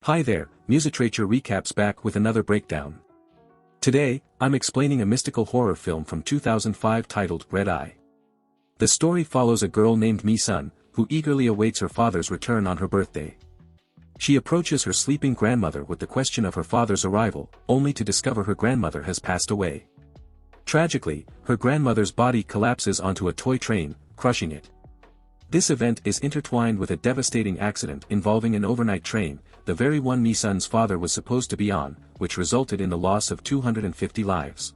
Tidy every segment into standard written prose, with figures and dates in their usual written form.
Hi there, Musitrature Recaps back with another breakdown. Today, I'm explaining a mystical horror film from 2005 titled Red Eye. The story follows a girl named Mi-sun, who eagerly awaits her father's return on her birthday. She approaches her sleeping grandmother with the question of her father's arrival, only to discover her grandmother has passed away. Tragically, her grandmother's body collapses onto a toy train, crushing it. This event is intertwined with a devastating accident involving an overnight train, the very one Mi-sun's father was supposed to be on, which resulted in the loss of 250 lives.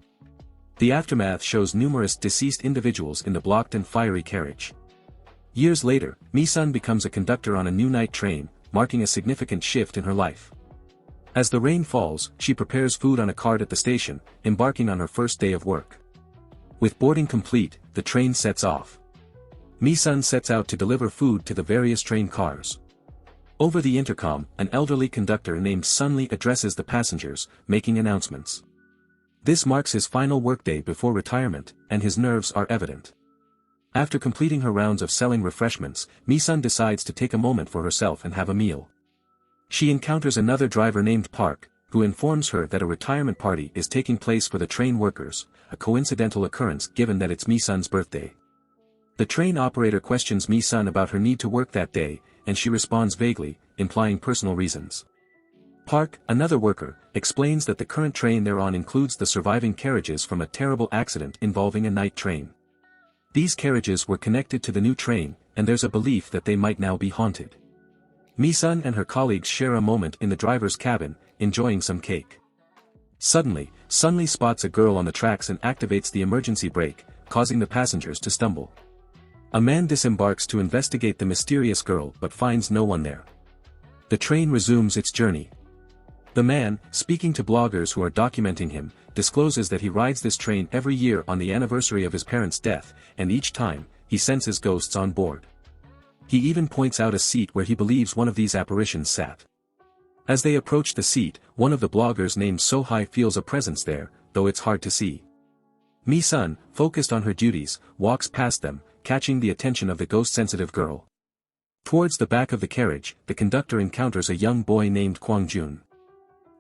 The aftermath shows numerous deceased individuals in the blocked and fiery carriage. Years later, Mi-sun becomes a conductor on a new night train, marking a significant shift in her life. As the rain falls, she prepares food on a cart at the station, embarking on her first day of work. With boarding complete, the train sets off. Mi-sun sets out to deliver food to the various train cars. Over the intercom, an elderly conductor named Sunli addresses the passengers, making announcements. This marks his final workday before retirement, and his nerves are evident. After completing her rounds of selling refreshments, Mi-sun decides to take a moment for herself and have a meal. She encounters another driver named Park, who informs her that a retirement party is taking place for the train workers, a coincidental occurrence given that it's Mi-sun's birthday. The train operator questions Mi-sun about her need to work that day, and she responds vaguely, implying personal reasons. Park, another worker, explains that the current train they're on includes the surviving carriages from a terrible accident involving a night train. These carriages were connected to the new train, and there's a belief that they might now be haunted. Mi-sun and her colleagues share a moment in the driver's cabin, enjoying some cake. Suddenly, Sunli spots a girl on the tracks and activates the emergency brake, causing the passengers to stumble. A man disembarks to investigate the mysterious girl but finds no one there. The train resumes its journey. The man, speaking to bloggers who are documenting him, discloses that he rides this train every year on the anniversary of his parents' death, and each time, he senses ghosts on board. He even points out a seat where he believes one of these apparitions sat. As they approach the seat, one of the bloggers named So-Hi feels a presence there, though it's hard to see. Mi-sun, focused on her duties, walks past them, catching the attention of the ghost-sensitive girl. Towards the back of the carriage, the conductor encounters a young boy named Kwang-jun.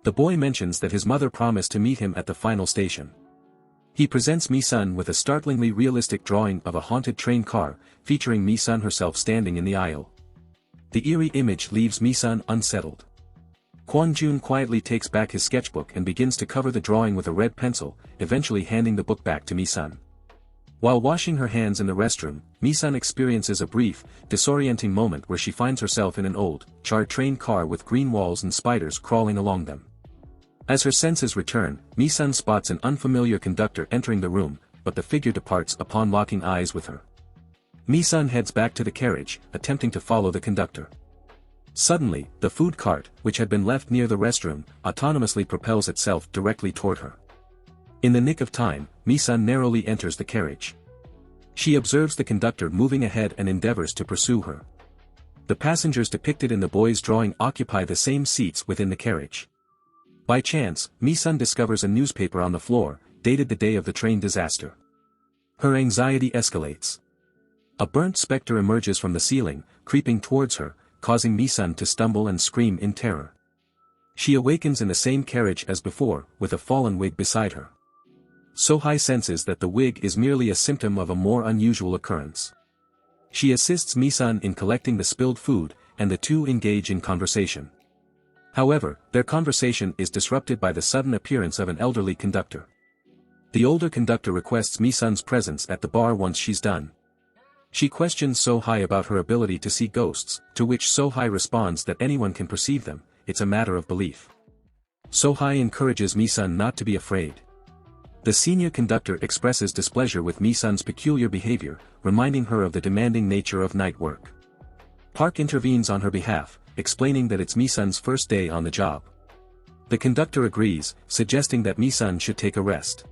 The boy mentions that his mother promised to meet him at the final station. He presents Mi-sun with a startlingly realistic drawing of a haunted train car, featuring Mi-sun herself standing in the aisle. The eerie image leaves Mi-sun unsettled. Kwang-jun quietly takes back his sketchbook and begins to cover the drawing with a red pencil, eventually handing the book back to Mi-sun. While washing her hands in the restroom, Mi-sun experiences a brief, disorienting moment where she finds herself in an old, charred train car with green walls and spiders crawling along them. As her senses return, Mi-sun spots an unfamiliar conductor entering the room, but the figure departs upon locking eyes with her. Mi-sun heads back to the carriage, attempting to follow the conductor. Suddenly, the food cart, which had been left near the restroom, autonomously propels itself directly toward her. In the nick of time, Mi-sun narrowly enters the carriage. She observes the conductor moving ahead and endeavors to pursue her. The passengers depicted in the boy's drawing occupy the same seats within the carriage. By chance, Mi-sun discovers a newspaper on the floor, dated the day of the train disaster. Her anxiety escalates. A burnt specter emerges from the ceiling, creeping towards her, causing Mi-sun to stumble and scream in terror. She awakens in the same carriage as before, with a fallen wig beside her. So-Hi senses that the wig is merely a symptom of a more unusual occurrence. She assists Mi-sun in collecting the spilled food, and the two engage in conversation. However, their conversation is disrupted by the sudden appearance of an elderly conductor. The older conductor requests Mi-sun's presence at the bar once she's done. She questions So-Hi about her ability to see ghosts, to which So-Hi responds that anyone can perceive them, it's a matter of belief. So-Hi encourages Mi-sun not to be afraid. The senior conductor expresses displeasure with Mi-sun's peculiar behavior, reminding her of the demanding nature of night work. Park intervenes on her behalf, explaining that it's Mi-sun's first day on the job. The conductor agrees, suggesting that Mi-sun should take a rest.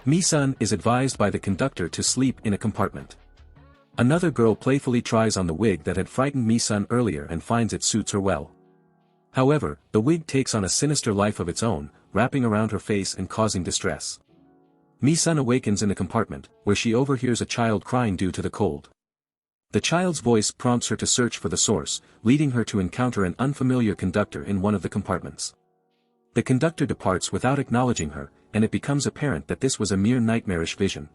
Mi-sun is advised by the conductor to sleep in a compartment. Another girl playfully tries on the wig that had frightened Mi-sun earlier and finds it suits her well. However, the wig takes on a sinister life of its own, wrapping around her face and causing distress. Mi-sun awakens in the compartment, where she overhears a child crying due to the cold. The child's voice prompts her to search for the source, leading her to encounter an unfamiliar conductor in one of the compartments. The conductor departs without acknowledging her, and it becomes apparent that this was a mere nightmarish vision.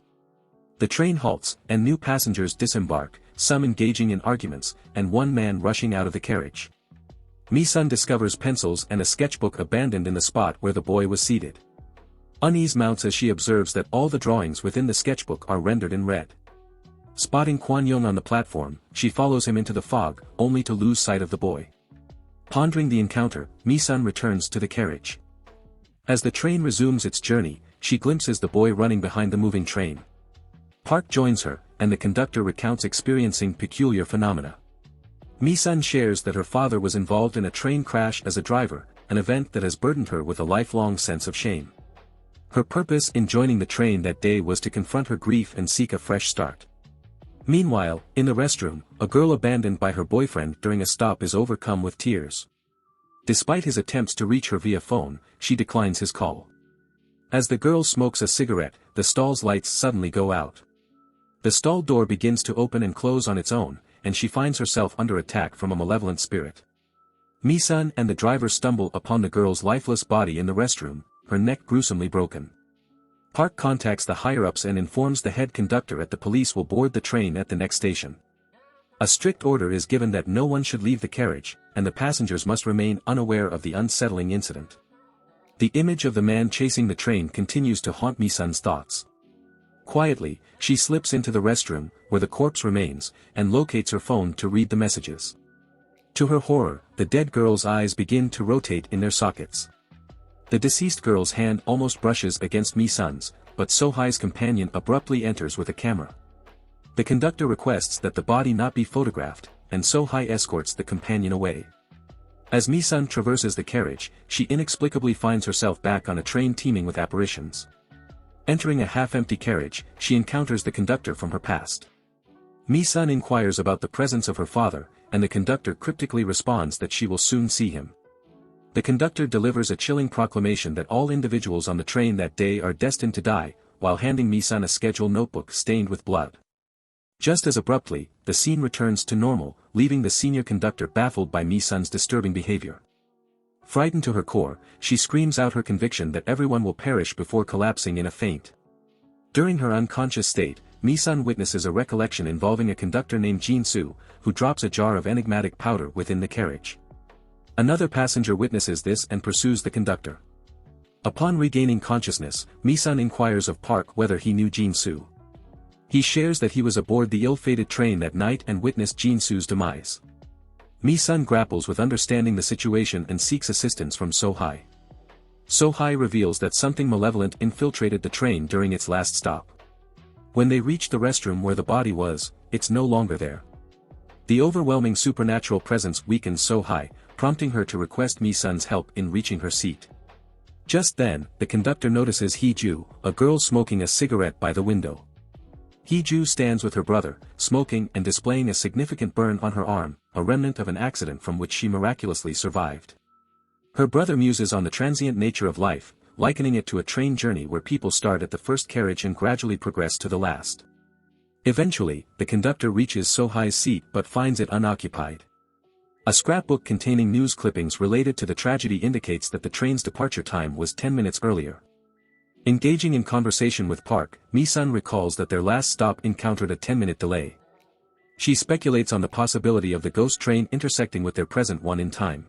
The train halts, and new passengers disembark, some engaging in arguments, and one man rushing out of the carriage. Mi-sun discovers pencils and a sketchbook abandoned in the spot where the boy was seated. Unease mounts as she observes that all the drawings within the sketchbook are rendered in red. Spotting Kwan-young on the platform, she follows him into the fog, only to lose sight of the boy. Pondering the encounter, Mi-sun returns to the carriage. As the train resumes its journey, she glimpses the boy running behind the moving train. Park joins her, and the conductor recounts experiencing peculiar phenomena. Mi-sun shares that her father was involved in a train crash as a driver, an event that has burdened her with a lifelong sense of shame. Her purpose in joining the train that day was to confront her grief and seek a fresh start. Meanwhile, in the restroom, a girl abandoned by her boyfriend during a stop is overcome with tears. Despite his attempts to reach her via phone, she declines his call. As the girl smokes a cigarette, the stall's lights suddenly go out. The stall door begins to open and close on its own, and she finds herself under attack from a malevolent spirit. Mi-sun and the driver stumble upon the girl's lifeless body in the restroom, her neck gruesomely broken. Park contacts the higher-ups and informs the head conductor that the police will board the train at the next station. A strict order is given that no one should leave the carriage, and the passengers must remain unaware of the unsettling incident. The image of the man chasing the train continues to haunt Mi-sun's thoughts. Quietly, she slips into the restroom, where the corpse remains, and locates her phone to read the messages. To her horror, the dead girl's eyes begin to rotate in their sockets. The deceased girl's hand almost brushes against Mi-sun's, but So-hai's companion abruptly enters with a camera. The conductor requests that the body not be photographed, and So-hai escorts the companion away. As Mi-sun traverses the carriage, she inexplicably finds herself back on a train teeming with apparitions. Entering a half-empty carriage, she encounters the conductor from her past. Mi-sun inquires about the presence of her father, and the conductor cryptically responds that she will soon see him. The conductor delivers a chilling proclamation that all individuals on the train that day are destined to die, while handing Mi-sun a schedule notebook stained with blood. Just as abruptly, the scene returns to normal, leaving the senior conductor baffled by Mi-sun's disturbing behavior. Frightened to her core, she screams out her conviction that everyone will perish before collapsing in a faint. During her unconscious state, Mi-sun witnesses a recollection involving a conductor named Jin-soo, who drops a jar of enigmatic powder within the carriage. Another passenger witnesses this and pursues the conductor. Upon regaining consciousness, Mi-sun inquires of Park whether he knew Jin-soo. He shares that he was aboard the ill-fated train that night and witnessed Jin-soo's demise. Mi-sun grapples with understanding the situation and seeks assistance from So-hai. So-hai reveals that something malevolent infiltrated the train during its last stop. When they reach the restroom where the body was, it's no longer there. The overwhelming supernatural presence weakens So-hai, prompting her to request Mi-sun's help in reaching her seat. Just then, the conductor notices Hee-ju, a girl smoking a cigarette by the window. Hee-ju stands with her brother, smoking and displaying a significant burn on her arm, a remnant of an accident from which she miraculously survived. Her brother muses on the transient nature of life, likening it to a train journey where people start at the first carriage and gradually progress to the last. Eventually, the conductor reaches So-hai's seat but finds it unoccupied. A scrapbook containing news clippings related to the tragedy indicates that the train's departure time was 10 minutes earlier. Engaging in conversation with Park, Mi-sun recalls that their last stop encountered a 10-minute delay. She speculates on the possibility of the ghost train intersecting with their present one in time.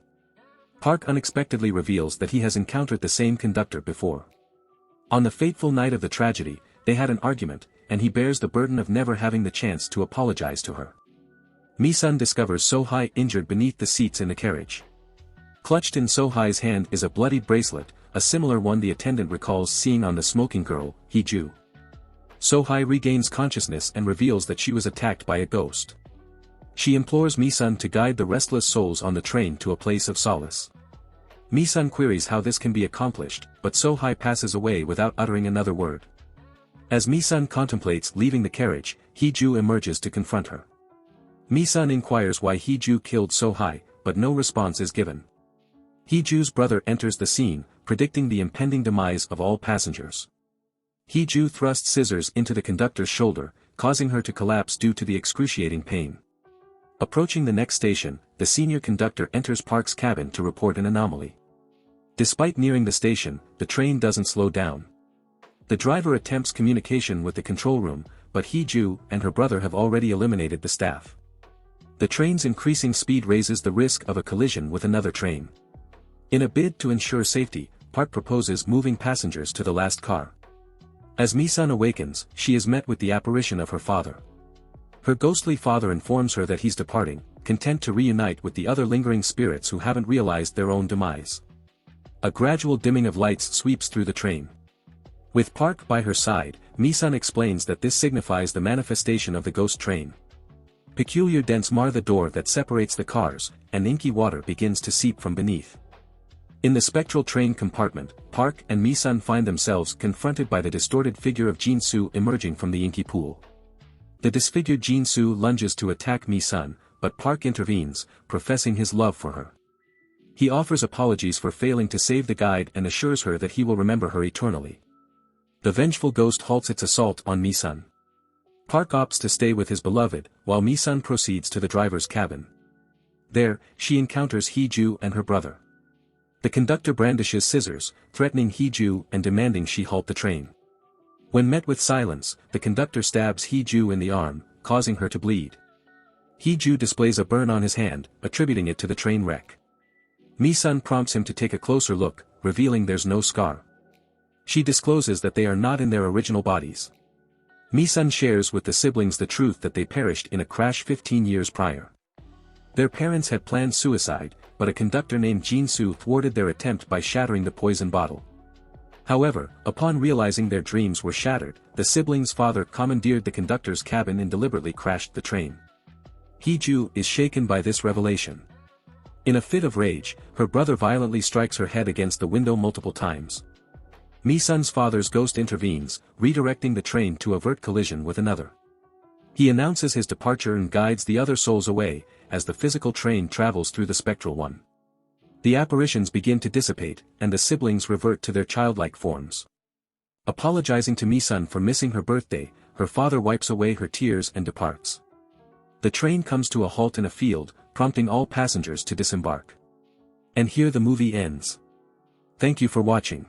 Park unexpectedly reveals that he has encountered the same conductor before. On the fateful night of the tragedy, they had an argument, and he bears the burden of never having the chance to apologize to her. Mi-sun discovers So-hai injured beneath the seats in the carriage. Clutched in So-hai's hand is a bloodied bracelet, a similar one the attendant recalls seeing on the smoking girl, Hee-ju. So-hai regains consciousness and reveals that she was attacked by a ghost. She implores Mi-sun to guide the restless souls on the train to a place of solace. Mi-sun queries how this can be accomplished, but So-hai passes away without uttering another word. As Mi-sun contemplates leaving the carriage, Hee-ju emerges to confront her. Mi-sun inquires why Hee-ju killed So-hai, but no response is given. Hee-ju's brother enters the scene, predicting the impending demise of all passengers. Hee-ju thrusts scissors into the conductor's shoulder, causing her to collapse due to the excruciating pain. Approaching the next station, the senior conductor enters Park's cabin to report an anomaly. Despite nearing the station, the train doesn't slow down. The driver attempts communication with the control room, but Hee-ju and her brother have already eliminated the staff. The train's increasing speed raises the risk of a collision with another train. In a bid to ensure safety, Park proposes moving passengers to the last car. As Mi-sun awakens, she is met with the apparition of her father. Her ghostly father informs her that he's departing, content to reunite with the other lingering spirits who haven't realized their own demise. A gradual dimming of lights sweeps through the train. With Park by her side, Mi-sun explains that this signifies the manifestation of the ghost train. Peculiar dents mar the door that separates the cars, and inky water begins to seep from beneath. In the spectral train compartment, Park and Mi-sun find themselves confronted by the distorted figure of Jin-soo emerging from the inky pool. The disfigured Jin-soo lunges to attack Mi-sun, but Park intervenes, professing his love for her. He offers apologies for failing to save the guide and assures her that he will remember her eternally. The vengeful ghost halts its assault on Mi-sun. Park opts to stay with his beloved, while Mi-sun proceeds to the driver's cabin. There, she encounters Hee-ju and her brother. The conductor brandishes scissors, threatening Hee-ju and demanding she halt the train. When met with silence, the conductor stabs Hee-ju in the arm, causing her to bleed. Hee-ju displays a burn on his hand, attributing it to the train wreck. Mi-sun prompts him to take a closer look, revealing there's no scar. She discloses that they are not in their original bodies. Mi-sun shares with the siblings the truth that they perished in a crash 15 years prior. Their parents had planned suicide, but a conductor named Jin-soo thwarted their attempt by shattering the poison bottle. However, upon realizing their dreams were shattered, the siblings' father commandeered the conductor's cabin and deliberately crashed the train. Hee-ju is shaken by this revelation. In a fit of rage, her brother violently strikes her head against the window multiple times. Mi-sun's father's ghost intervenes, redirecting the train to avert collision with another. He announces his departure and guides the other souls away, as the physical train travels through the spectral one. The apparitions begin to dissipate, and the siblings revert to their childlike forms. Apologizing to Mi-sun for missing her birthday, her father wipes away her tears and departs. The train comes to a halt in a field, prompting all passengers to disembark. And here the movie ends. Thank you for watching.